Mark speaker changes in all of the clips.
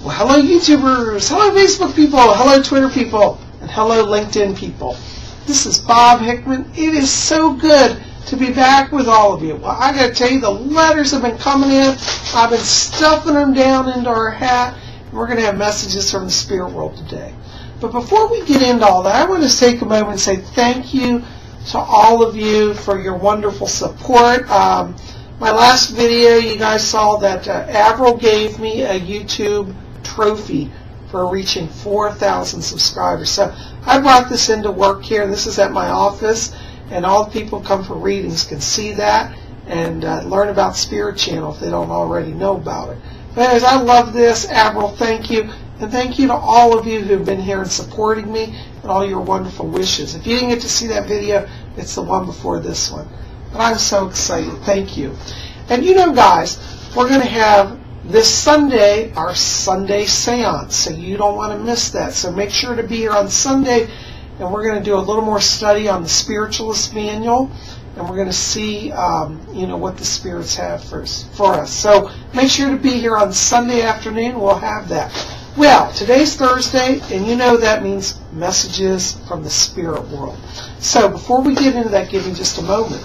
Speaker 1: Well, hello YouTubers, hello Facebook people, hello Twitter people, and hello LinkedIn people. This is Bob Hickman. It is so good to be back with all of you. Well, I got to tell you, the letters have been coming in. I've been stuffing them down into our hat, and we're going to have messages from the spirit world today. But before we get into all that, I want to take a moment and say thank you to all of you for your wonderful support. My last video, you guys saw that Avril gave me a YouTube trophy for reaching 4,000 subscribers. So I brought this into work here, and this is at my office, and all the people who come for readings can see that and learn about Spirit Channel if they don't already know about it. But anyways, I love this. Avril, thank you. And thank you to all of you who've been here and supporting me and all your wonderful wishes. If you didn't get to see that video, it's the one before this one. But I'm so excited. Thank you. And you know, guys, we're going to have this Sunday our Sunday seance, so you don't want to miss that. So make sure to be here on Sunday, and we're going to do a little more study on the Spiritualist Manual, and we're going to see what the spirits have for us. So make sure to be here on Sunday afternoon. We'll have that. Well, today's Thursday, and you know that means messages from the spirit world. So before we get into that, give me just a moment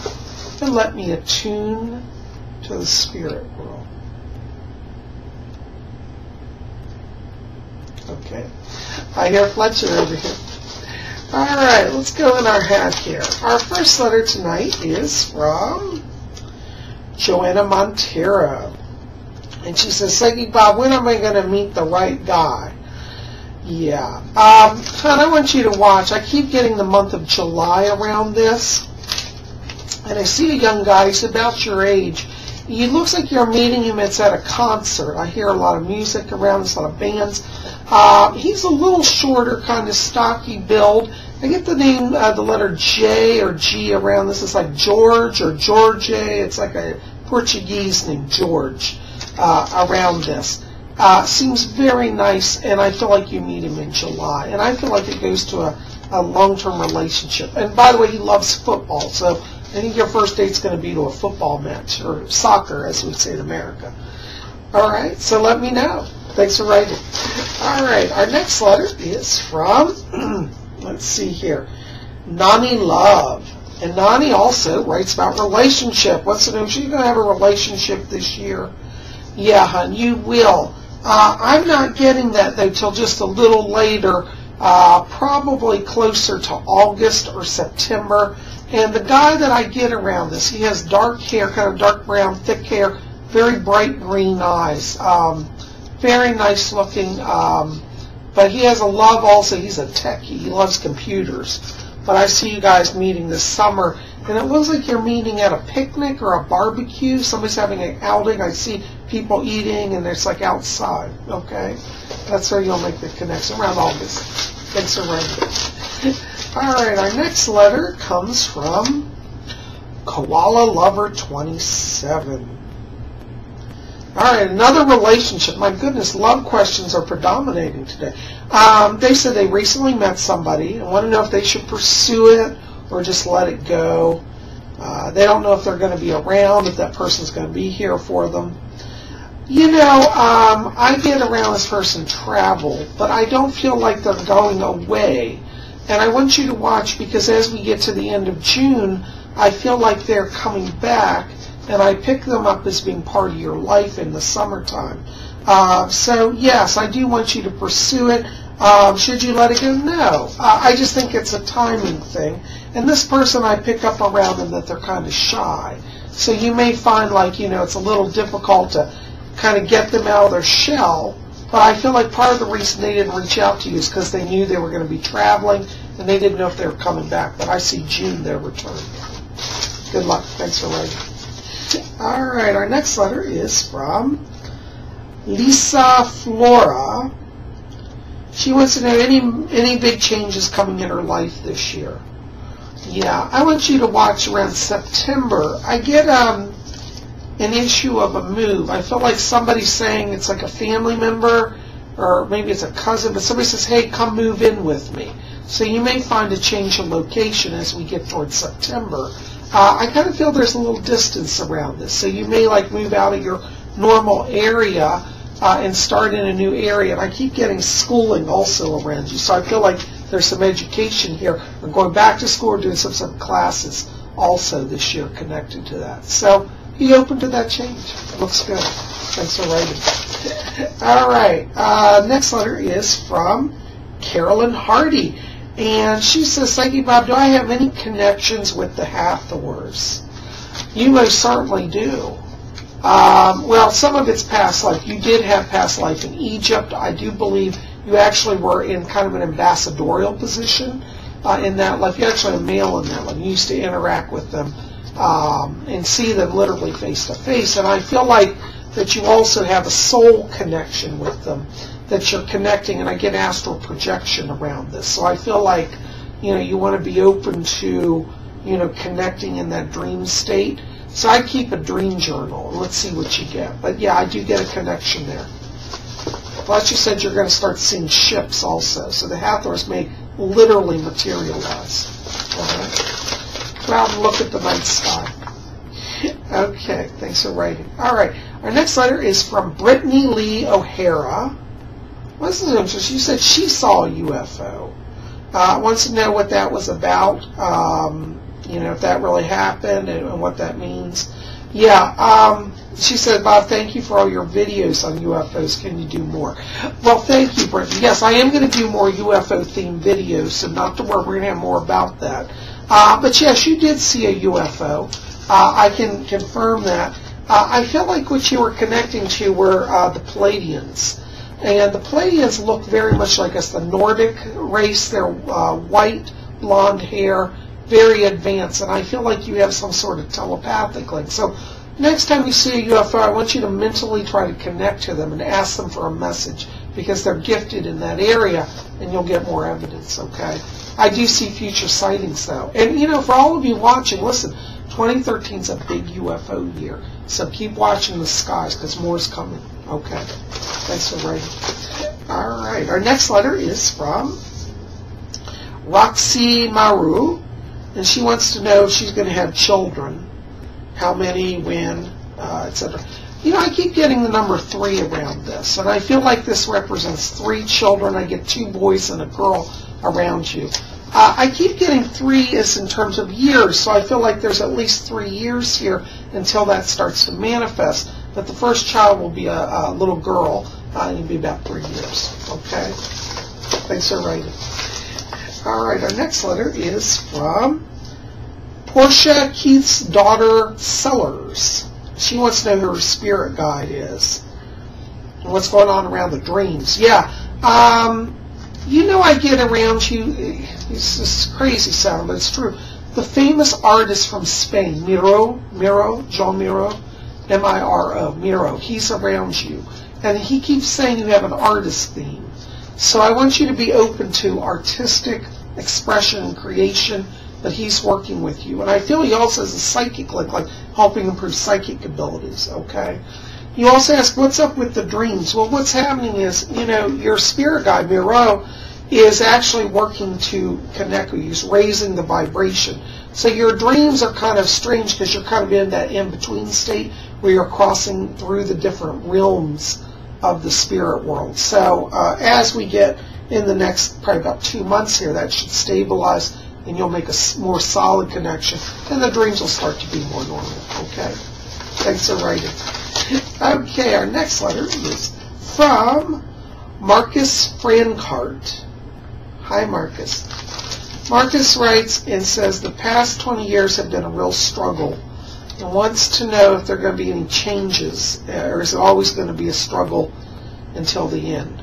Speaker 1: and let me attune to the spirit world. Okay. I hear Fletcher over here. All right, let's go in our hat here. Our first letter tonight is from Joanna Montero. And she says, Psychic Bob, when am I going to meet the right guy? Yeah. Hon, I want you to watch. I keep getting the month of July around this. And I see a young guy. He's about your age. He looks like you're meeting him. It's at a concert. I hear a lot of music around. There's a lot of bands. He's a little shorter, kind of stocky build. I get the name, the letter J or G around this. It's like George or George. It's like a Portuguese name, George, around this. Seems very nice, and I feel like you meet him in July. And I feel like it goes to a long-term relationship. And by the way, he loves football, so I think your first date's going to be to a football match, or soccer, as we say in America. All right, so let me know. Thanks for writing. All right, our next letter is from, let's see here, Nani Love. And Nani also writes about relationship. What's the name? She's going to have a relationship this year. Yeah, hon, you will. I'm not getting that, though, till just a little later, probably closer to August or September. And the guy that I get around this, he has dark hair, kind of dark brown, thick hair, very bright green eyes, very nice looking, but he has a love also. He's a techie. He loves computers. But I see you guys meeting this summer, and it looks like you're meeting at a picnic or a barbecue. Somebody's having an outing. I see people eating, and it's like outside, okay? That's where you'll make the connection, around August. Thanks for writing. All right, our next letter comes from Koala Lover 27. All right, another relationship. My goodness, love questions are predominating today. They said they recently met somebody and want to know if they should pursue it or just let it go. They don't know if they're going to be around, if that person's going to be here for them. You know, I get around this person travel, but I don't feel like they're going away. And I want you to watch, because as we get to the end of June, I feel like they're coming back, and I pick them up as being part of your life in the summertime. So, yes, I do want you to pursue it. Should you let it go? No. I just think it's a timing thing. And this person, I pick up around them that they're kind of shy. So you may find, like, it's a little difficult to kind of get them out of their shell. But I feel like part of the reason they didn't reach out to you is because they knew they were going to be traveling, and they didn't know if they were coming back. But I see June they're returning. Good luck. Thanks for writing. All right, our next letter is from Lisa Flora. She wants to know any big changes coming in her life this year. Yeah, I want you to watch around September. I get an issue of a move. I feel like somebody's saying it's like a family member, or maybe it's a cousin, but somebody says, hey, come move in with me. So you may find a change of location as we get towards September. I kind of feel there's a little distance around this. So you may like move out of your normal area and start in a new area. And I keep getting schooling also around you. So I feel like there's some education here, or going back to school or doing some classes also this year connected to that. So be open to that change. It looks good. Thanks for writing. All right. Next letter is from Carolyn Hardy. And she says, Psychic Bob, do I have any connections with the Hathors? You most certainly do. Well, some of it's past life. You did have past life in Egypt. I do believe you actually were in kind of an ambassadorial position in that life. You actually have a male in that life. You used to interact with them and see them literally face to face. And I feel like that you also have a soul connection with them, that you're connecting, and I get astral projection around this. So I feel like, you want to be open to, connecting in that dream state. So I keep a dream journal, and let's see what you get. But yeah, I do get a connection there. Plus you said you're going to start seeing ships also. So the Hathors may literally materialize. All right. Go out and look at the night sky. Okay, thanks for writing. All right, our next letter is from Brittany Lee O'Hara. This is interesting. She said she saw a UFO. Wants to know what that was about. If that really happened and what that means. Yeah, she said, Bob, thank you for all your videos on UFOs. Can you do more? Well, thank you, Brittany. Yes, I am going to do more UFO-themed videos, so not to worry, we're going to have more about that. But yes, you did see a UFO. I can confirm that. I feel like what you were connecting to were the Pleiadians. And the Pleiadians look very much like us, the Nordic race. They're white, blonde hair, very advanced. And I feel like you have some sort of telepathic link. So next time you see a UFO, I want you to mentally try to connect to them and ask them for a message, because they're gifted in that area, and you'll get more evidence, okay? I do see future sightings, though. And, for all of you watching, listen, 2013 is a big UFO year. So keep watching the skies, because more is coming. Okay. Thanks for writing. All right. Our next letter is from Roxy Maru. And she wants to know if she's going to have children. How many, when, etc. I keep getting the number 3 around this. And I feel like this represents 3 children. I get 2 boys and a girl around you. I keep getting 3 as in terms of years, so I feel like there's at least 3 years here until that starts to manifest. But the first child will be a little girl, and it'll be about 3 years. Okay? Thanks for writing. All right, our next letter is from Portia Keith's daughter, Sellers. She wants to know who her spirit guide is and what's going on around the dreams. Yeah. I get around you, it's this crazy sound, but it's true. The famous artist from Spain, John Miro, M-I-R-O, Miro, he's around you. And he keeps saying you have an artist theme. So I want you to be open to artistic expression and creation, that he's working with you. And I feel he also has a psychic link, like helping improve psychic abilities, okay? You also ask, what's up with the dreams? Well, what's happening is, your spirit guide, Miro, is actually working to connect with you. He's raising the vibration. So your dreams are kind of strange because you're kind of in that in-between state where you're crossing through the different realms of the spirit world. So as we get in the next probably about 2 months here, that should stabilize and you'll make a more solid connection, and the dreams will start to be more normal. Okay? Thanks for writing. Okay, our next letter is from Marcus Francart. Hi, Marcus. Marcus writes and says, the past 20 years have been a real struggle, and wants to know if there are going to be any changes, or is it always going to be a struggle until the end?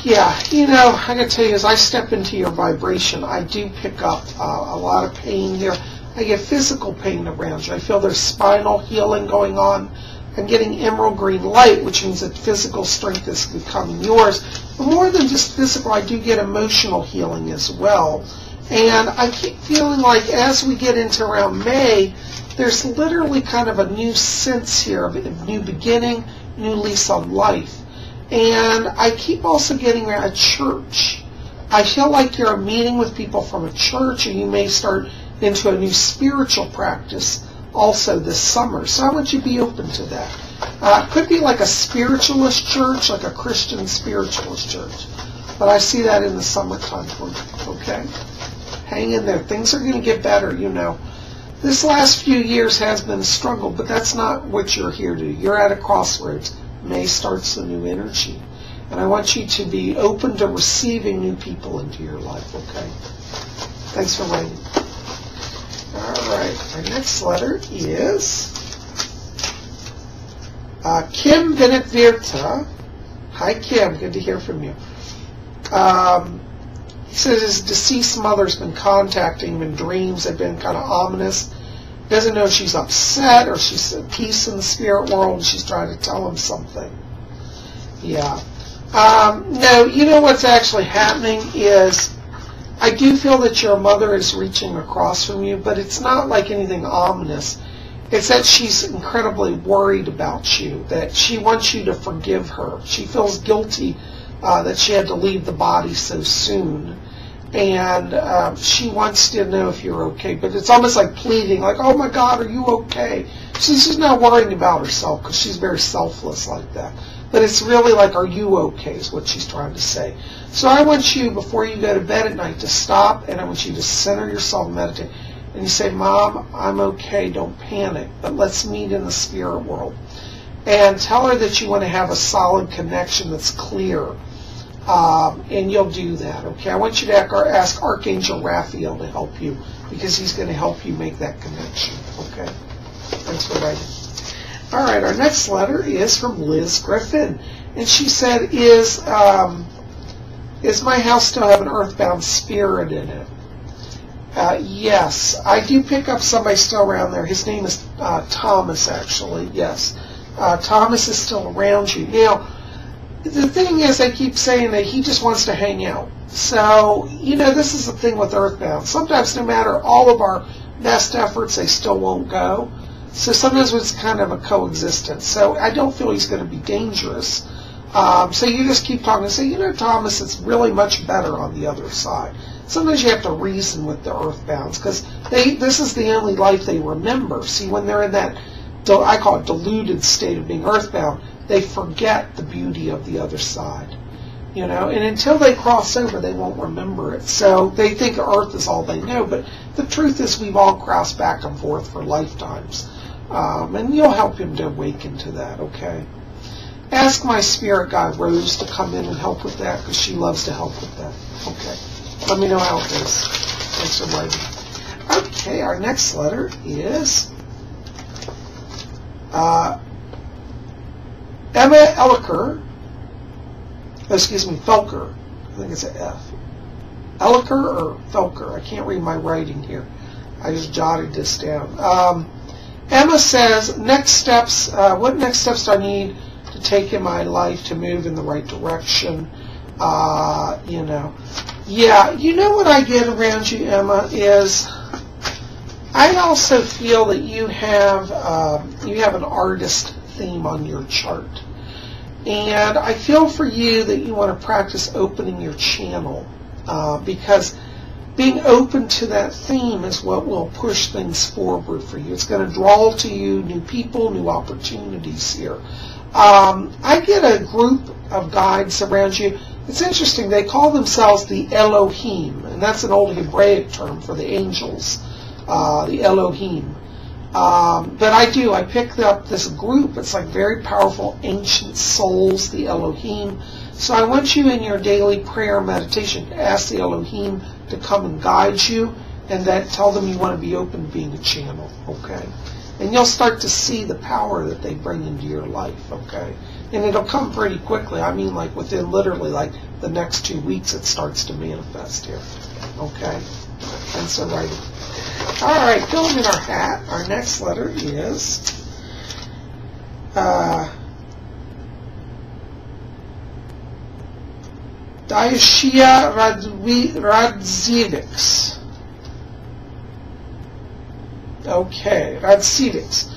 Speaker 1: Yeah, I got to tell you, as I step into your vibration, I do pick up a lot of pain here. I get physical pain around you. I feel there's spinal healing going on. I'm getting emerald green light, which means that physical strength is becoming yours. But more than just physical, I do get emotional healing as well. And I keep feeling like as we get into around May, there's literally kind of a new sense here of a new beginning, new lease on life. And I keep also getting a church. I feel like you're meeting with people from a church, and you may start into a new spiritual practice also this summer. So I want you to be open to that. Could be like a spiritualist church, like a Christian spiritualist church. But I see that in the summertime for you, okay? Hang in there. Things are going to get better, you know. This last few years has been a struggle, but that's not what you're here to do. You're at a crossroads. May starts a new energy. And I want you to be open to receiving new people into your life, okay? Thanks for writing. All right. Our next letter is Kim Benevirta. Hi, Kim. Good to hear from you. He says his deceased mother's been contacting him in dreams. They've been kind of ominous. Doesn't know if she's upset or she's at peace in the spirit world and she's trying to tell him something. Yeah. No, you know what's actually happening is I do feel that your mother is reaching across from you, but it's not like anything ominous. It's that she's incredibly worried about you, that she wants you to forgive her. She feels guilty that she had to leave the body so soon. And she wants to know if you're okay. But it's almost like pleading, like, oh my God, are you okay? She's not worrying about herself because she's very selfless like that. But it's really like, are you okay is what she's trying to say. So I want you, before you go to bed at night, to stop, and I want you to center yourself and meditate. And you say, Mom, I'm okay, don't panic, but let's meet in the spirit world. And tell her that you want to have a solid connection that's clear. And you'll do that, okay? I want you to ask Archangel Raphael to help you because he's going to help you make that connection, okay? Thanks for writing. All right, our next letter is from Liz Griffin. And she said, is my house still have an earthbound spirit in it? Yes. I do pick up somebody still around there. His name is Thomas, actually. Yes. Thomas is still around you. Now, the thing is, I keep saying that he just wants to hang out. So, you know, this is the thing with earthbound. Sometimes no matter all of our best efforts, they still won't go. So sometimes it's kind of a coexistence. So I don't feel he's going to be dangerous. So you just keep talking and say, you know, Thomas, it's really much better on the other side. Sometimes you have to reason with the earthbounds because this is the only life they remember. See, when they're in that, I call it deluded state of being earthbound, they forget the beauty of the other side. You know, and until they cross over, they won't remember it. So they think Earth is all they know, but the truth is we've all crossed back and forth for lifetimes. And you'll help him to awaken to that, okay? Ask my spirit guide, Rose, to come in and help with that because she loves to help with that. Okay. Let me know how it goes. Thanks for writing. Okay, our next letter is Emma Elliker. Felker. I think it's an F. Elliker or Felker? I can't read my writing here. I just jotted this down. Emma says, next steps. What next steps do I need to take in my life to move in the right direction? You know. Yeah, you know what I get around you, Emma, is I also feel that you have an artist theme on your chart. And I feel for you that you want to practice opening your channel because being open to that theme is what will push things forward for you. It's going to draw to you new people, new opportunities here. I get a group of guides around you. It's interesting. They call themselves the Elohim, and that's an old Hebraic term for the angels, the Elohim. But I picked up this group. It's like very powerful ancient souls, the Elohim. So I want you in your daily prayer meditation to ask the Elohim to come and guide you and that tell them you want to be open to being a channel, okay? And you'll start to see the power that they bring into your life, okay? And it'll come pretty quickly. I mean, like within literally like the next 2 weeks it starts to manifest here, okay? And so writing. All right, filling in our hat, our next letter is Daishia Radzivics. Okay, Radzivics.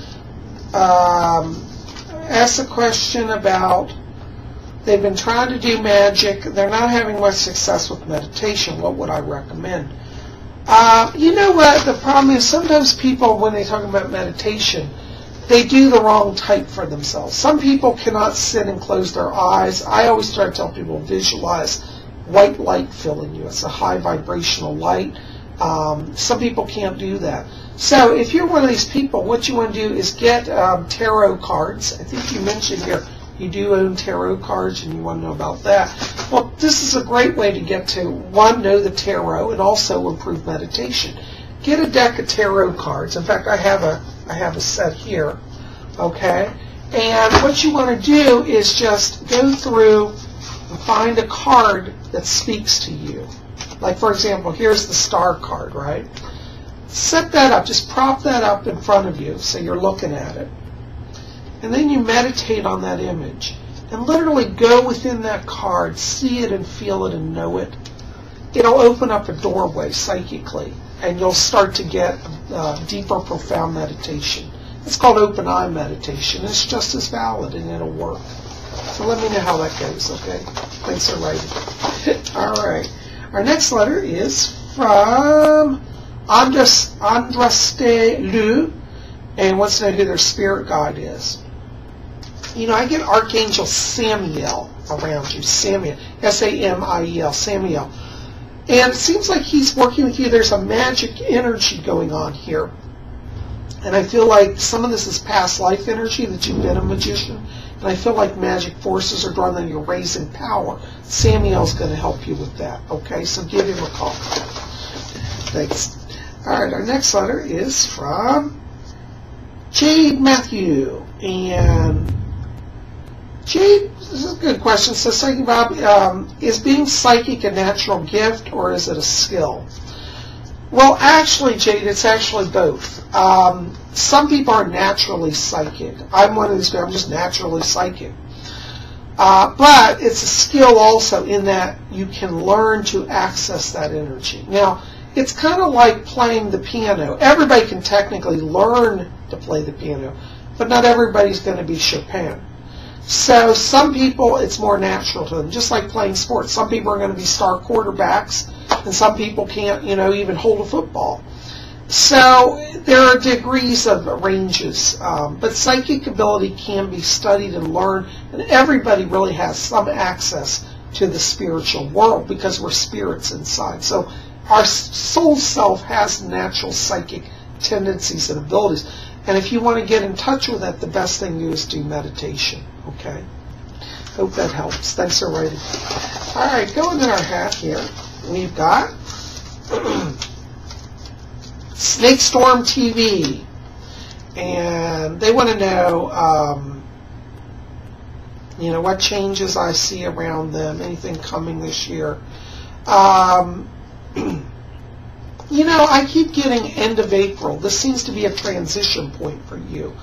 Speaker 1: Asked a question about they've been trying to do magic. They're not having much success with meditation. What would I recommend? You know what? The problem is sometimes people, when they talk about meditation, they do the wrong type for themselves. Some people cannot sit and close their eyes. I always try to tell people, visualize white light filling you. It's a high vibrational light. Some people can't do that. So if you're one of these people, what you want to do is get tarot cards. I think you mentioned here you do own tarot cards and you want to know about that. Well, this is a great way to get to, one, know the tarot and also improve meditation. Get a deck of tarot cards. In fact, I have a set here, okay? And what you want to do is just go through and find a card that speaks to you. Like, for example, here's the star card, right? Set that up. Just prop that up in front of you so you're looking at it. And then you meditate on that image. And literally go within that card, see it and feel it and know it. It'll open up a doorway psychically. And you'll start to get deeper, profound meditation. It's called open eye meditation. It's just as valid and it'll work. So let me know how that goes, okay? Thanks for writing. All right. Our next letter is from Andraste Lu, and wants to know who their spirit guide is. You know, I get Archangel Samiel around you. Samiel. S-A-M-I-E-L. Samiel. And it seems like he's working with you. There's a magic energy going on here. And I feel like some of this is past life energy, that you've been a magician. And I feel like magic forces are drawn that you're raising power. Samuel's going to help you with that. Okay, so give him a call. Thanks. All right, our next letter is from Jade Matthew. And Jade, this is a good question. So, Psychic Bob, is being psychic a natural gift or is it a skill? Well, actually, Jade, it's actually both. Some people are naturally psychic. I'm one of these people. I'm just naturally psychic. But it's a skill also in that you can learn to access that energy. Now, it's kind of like playing the piano. Everybody can technically learn to play the piano, but not everybody's going to be Chopin. So some people, it's more natural to them, just like playing sports. Some people are going to be star quarterbacks, and some people can't, even hold a football. So there are degrees of ranges, but psychic ability can be studied and learned, and everybody really has some access to the spiritual world because we're spirits inside. So our soul self has natural psychic tendencies and abilities. And if you want to get in touch with that, the best thing to do is do meditation. Okay? Hope that helps. Thanks for writing. All right, going in our hat here, we've got Snake Storm TV. And they want to know, what changes I see around them, anything coming this year. I keep getting end of April. This seems to be a transition point for you.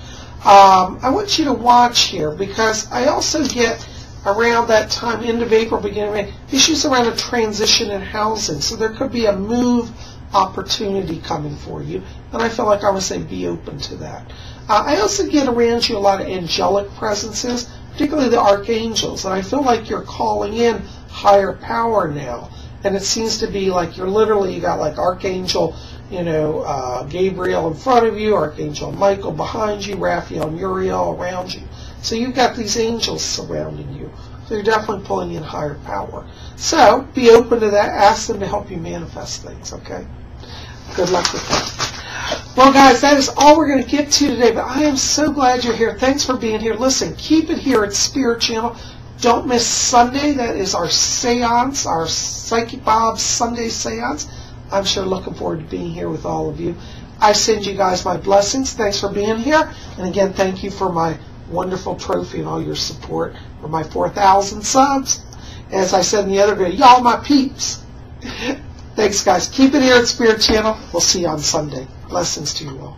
Speaker 1: I want you to watch here because I also get around that time, end of April, beginning of May, issues around a transition in housing. So there could be a move opportunity coming for you. And I feel like I would say be open to that. I also get around you a lot of angelic presences, particularly the archangels. And I feel like you're calling in higher power now. And it seems to be like you got like Archangel, Gabriel in front of you, Archangel Michael behind you, Raphael and Uriel around you. So you've got these angels surrounding you. So you're definitely pulling in higher power. So be open to that. Ask them to help you manifest things, okay? Good luck with that. Well, guys, that is all we're going to get to today. But I am so glad you're here. Thanks for being here. Listen, keep it here at Spirit Channel. Don't miss Sunday. That is our seance, our Psychic Bob Sunday seance. I'm sure looking forward to being here with all of you. I send you guys my blessings. Thanks for being here. And again, thank you for my wonderful trophy and all your support for my 4,000 subs. As I said in the other video, y'all my peeps. Thanks, guys. Keep it here at Spirit Channel. We'll see you on Sunday. Blessings to you all.